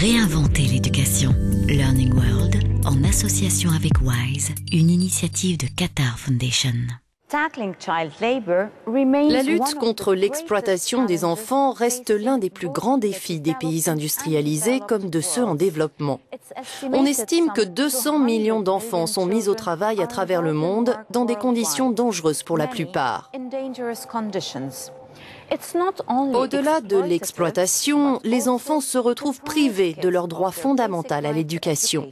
Réinventer l'éducation. Learning World, en association avec WISE, une initiative de Qatar Foundation. La lutte contre l'exploitation des enfants reste l'un des plus grands défis des pays industrialisés comme de ceux en développement. On estime que 200 millions d'enfants sont mis au travail à travers le monde dans des conditions dangereuses pour la plupart. Au-delà de l'exploitation, les enfants se retrouvent privés de leur droit fondamental à l'éducation.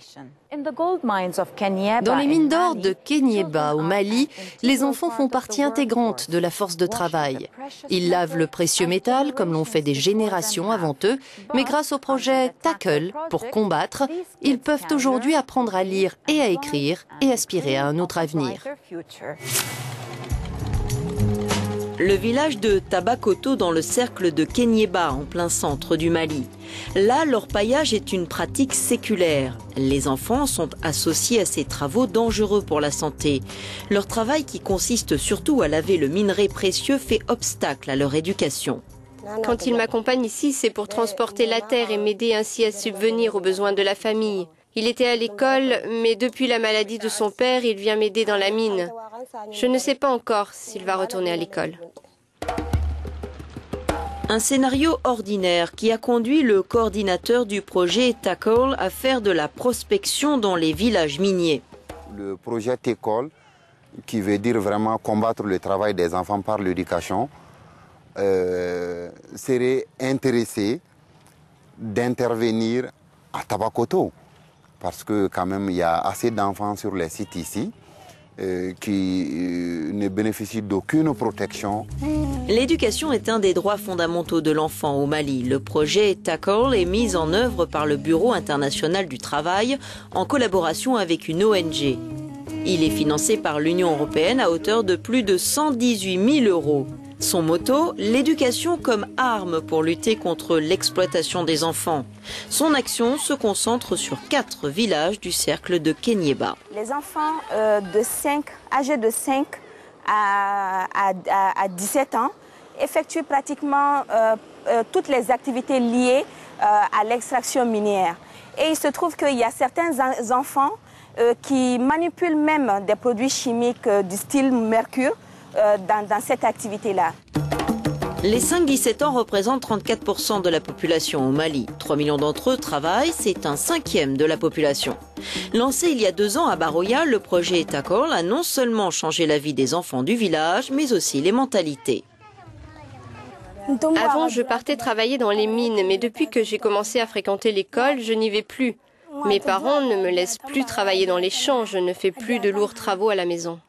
Dans les mines d'or de Kéniéba, au Mali, les enfants font partie intégrante de la force de travail. Ils lavent le précieux métal, comme l'ont fait des générations avant eux, mais grâce au projet Tackle, pour combattre, ils peuvent aujourd'hui apprendre à lire et à écrire et aspirer à un autre avenir. Le village de Tabakoto dans le cercle de Kéniéba, en plein centre du Mali. Là, l'orpaillage est une pratique séculaire. Les enfants sont associés à ces travaux dangereux pour la santé. Leur travail, qui consiste surtout à laver le minerai précieux, fait obstacle à leur éducation. Quand il m'accompagne ici, c'est pour transporter la terre et m'aider ainsi à subvenir aux besoins de la famille. Il était à l'école, mais depuis la maladie de son père, il vient m'aider dans la mine. Je ne sais pas encore s'il va retourner à l'école. Un scénario ordinaire qui a conduit le coordinateur du projet Tackle à faire de la prospection dans les villages miniers. Le projet Tackle, qui veut dire vraiment combattre le travail des enfants par l'éducation, serait intéressé d'intervenir à Tabakoto. Parce que quand même, il y a assez d'enfants sur les sites ici qui ne bénéficient d'aucune protection. L'éducation est un des droits fondamentaux de l'enfant au Mali. Le projet Tackle est mis en œuvre par le Bureau international du travail en collaboration avec une ONG. Il est financé par l'Union européenne à hauteur de plus de 118 000 €. Son motto, l'éducation comme arme pour lutter contre l'exploitation des enfants. Son action se concentre sur 4 villages du cercle de Kéniéba. Les enfants âgés de 5 à 17 ans effectuent pratiquement toutes les activités liées à l'extraction minière. Et il se trouve qu'il y a certains enfants qui manipulent même des produits chimiques du style mercure dans cette activité-là. Les 5-17 ans représentent 34% de la population au Mali. 3 millions d'entre eux travaillent, c'est un 1/5 de la population. Lancé il y a 2 ans à Baroya, le projet Tackle a non seulement changé la vie des enfants du village, mais aussi les mentalités. Avant, je partais travailler dans les mines, mais depuis que j'ai commencé à fréquenter l'école, je n'y vais plus. Mes parents ne me laissent plus travailler dans les champs, je ne fais plus de lourds travaux à la maison.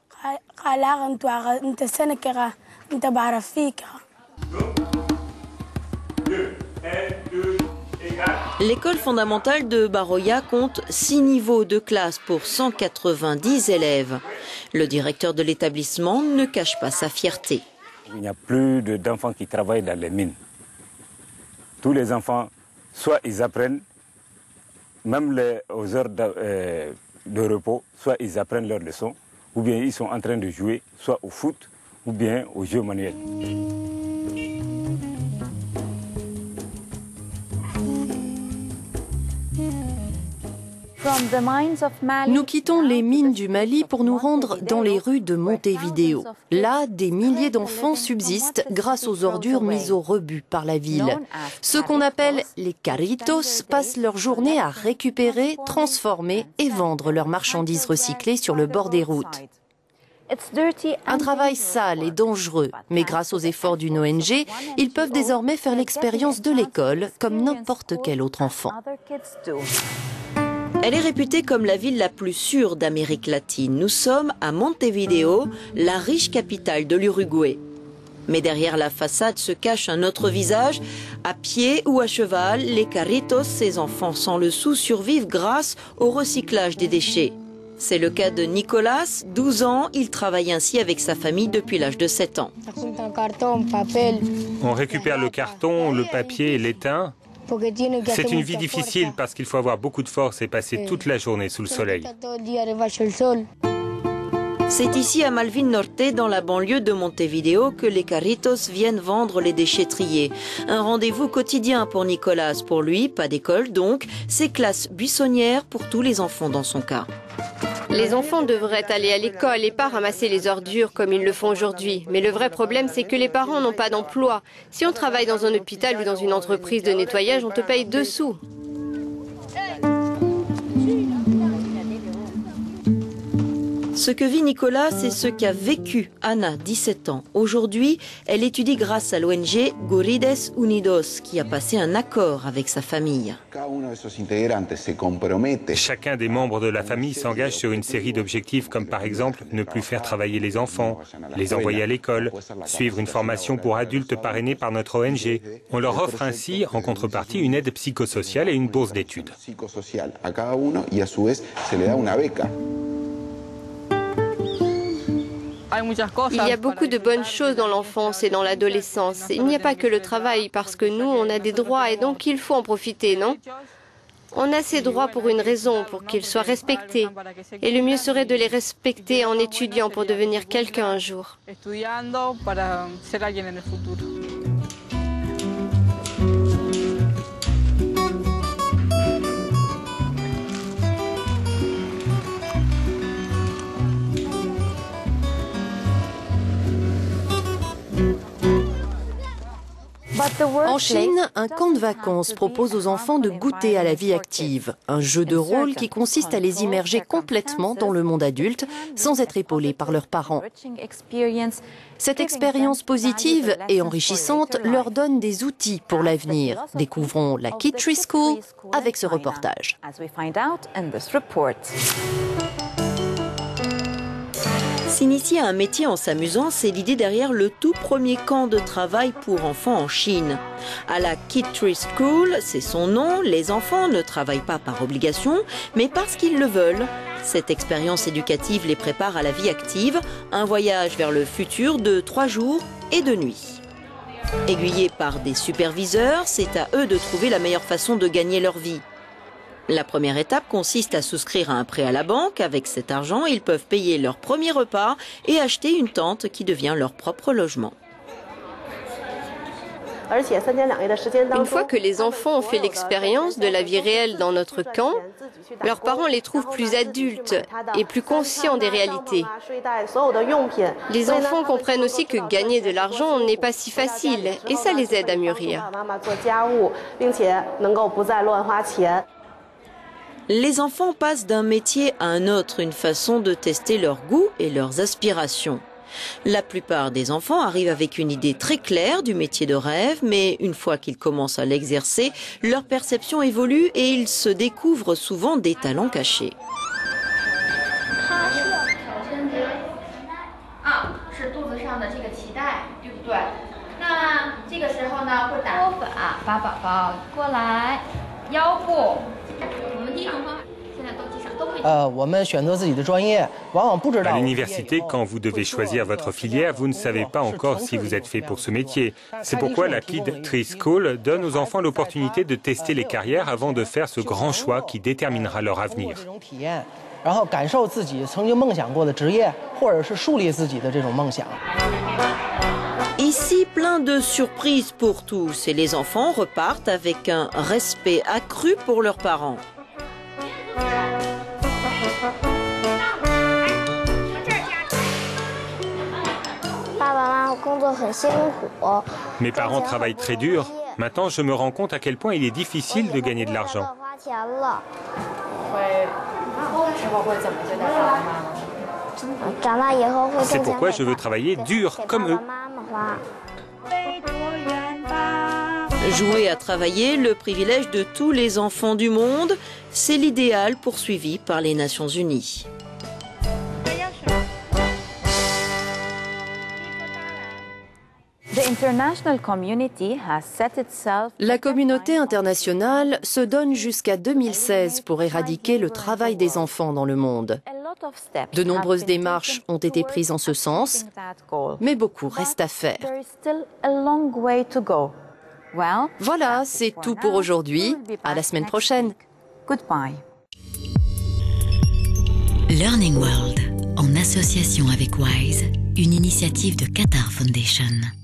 L'école fondamentale de Baroya compte 6 niveaux de classe pour 190 élèves. Le directeur de l'établissement ne cache pas sa fierté. Il n'y a plus d'enfants qui travaillent dans les mines. Tous les enfants, soit ils apprennent, même aux heures de repos, soit ils apprennent leurs leçons, ou bien ils sont en train de jouer, soit au foot, ou bien aux jeux manuels. Nous quittons les mines du Mali pour nous rendre dans les rues de Montevideo. Là, des milliers d'enfants subsistent grâce aux ordures mises au rebut par la ville. Ceux qu'on appelle les carritos passent leur journée à récupérer, transformer et vendre leurs marchandises recyclées sur le bord des routes. Un travail sale et dangereux, mais grâce aux efforts d'une ONG, ils peuvent désormais faire l'expérience de l'école comme n'importe quel autre enfant. Elle est réputée comme la ville la plus sûre d'Amérique latine. Nous sommes à Montevideo, la riche capitale de l'Uruguay. Mais derrière la façade se cache un autre visage. À pied ou à cheval, les carritos, ces enfants sans le sou, survivent grâce au recyclage des déchets. C'est le cas de Nicolas, 12 ans. Il travaille ainsi avec sa famille depuis l'âge de 7 ans. On récupère le carton, le papier et l'étain. C'est une vie difficile parce qu'il faut avoir beaucoup de force et passer toute la journée sous le soleil. C'est ici à Malvin Norte, dans la banlieue de Montevideo, que les carritos viennent vendre les déchets triés. Un rendez-vous quotidien pour Nicolas. Pour lui, pas d'école donc, c'est classe buissonnière pour tous les enfants dans son cas. Les enfants devraient aller à l'école et pas ramasser les ordures comme ils le font aujourd'hui. Mais le vrai problème, c'est que les parents n'ont pas d'emploi. Si on travaille dans un hôpital ou dans une entreprise de nettoyage, on te paye 2 sous. Ce que vit Nicolas, c'est ce qu'a vécu Ana, 17 ans. Aujourd'hui, elle étudie grâce à l'ONG Gurides Unidos, qui a passé un accord avec sa famille. Chacun des membres de la famille s'engage sur une série d'objectifs comme par exemple ne plus faire travailler les enfants, les envoyer à l'école, suivre une formation pour adultes parrainée par notre ONG. On leur offre ainsi, en contrepartie, une aide psychosociale et une bourse d'études. Il y a beaucoup de bonnes choses dans l'enfance et dans l'adolescence. Il n'y a pas que le travail, parce que nous, on a des droits et donc il faut en profiter, non? On a ces droits pour une raison, pour qu'ils soient respectés. Et le mieux serait de les respecter en étudiant pour devenir quelqu'un un jour. En Chine, un camp de vacances propose aux enfants de goûter à la vie active, un jeu de rôle qui consiste à les immerger complètement dans le monde adulte sans être épaulés par leurs parents. Cette expérience positive et enrichissante leur donne des outils pour l'avenir. Découvrons la Kid Tree School avec ce reportage. S'initier à un métier en s'amusant, c'est l'idée derrière le tout premier camp de travail pour enfants en Chine. À la Kid Tree School, c'est son nom, les enfants ne travaillent pas par obligation, mais parce qu'ils le veulent. Cette expérience éducative les prépare à la vie active, un voyage vers le futur de 3 jours et 2 nuits. Aiguillés par des superviseurs, c'est à eux de trouver la meilleure façon de gagner leur vie. La première étape consiste à souscrire à un prêt à la banque. Avec cet argent, ils peuvent payer leur premier repas et acheter une tente qui devient leur propre logement. Une fois que les enfants ont fait l'expérience de la vie réelle dans notre camp, leurs parents les trouvent plus adultes et plus conscients des réalités. Les enfants comprennent aussi que gagner de l'argent n'est pas si facile et ça les aide à mûrir. Les enfants passent d'un métier à un autre, une façon de tester leurs goûts et leurs aspirations. La plupart des enfants arrivent avec une idée très claire du métier de rêve, mais une fois qu'ils commencent à l'exercer, leur perception évolue et ils se découvrent souvent des talents cachés. À l'université, quand vous devez choisir votre filière, vous ne savez pas encore si vous êtes fait pour ce métier. C'est pourquoi la Kid Tree School donne aux enfants l'opportunité de tester les carrières avant de faire ce grand choix qui déterminera leur avenir. Ici, plein de surprises pour tous et les enfants repartent avec un respect accru pour leurs parents. Mes parents travaillent très dur. Maintenant, je me rends compte à quel point il est difficile de gagner de l'argent. C'est pourquoi je veux travailler dur comme eux. Jouer à travailler, le privilège de tous les enfants du monde, c'est l'idéal poursuivi par les Nations Unies. La communauté internationale se donne jusqu'à 2016 pour éradiquer le travail des enfants dans le monde. De nombreuses démarches ont été prises en ce sens, mais beaucoup reste à faire. Voilà, c'est tout pour aujourd'hui. À la semaine prochaine. Learning World en association avec WISE, une initiative de Qatar Foundation.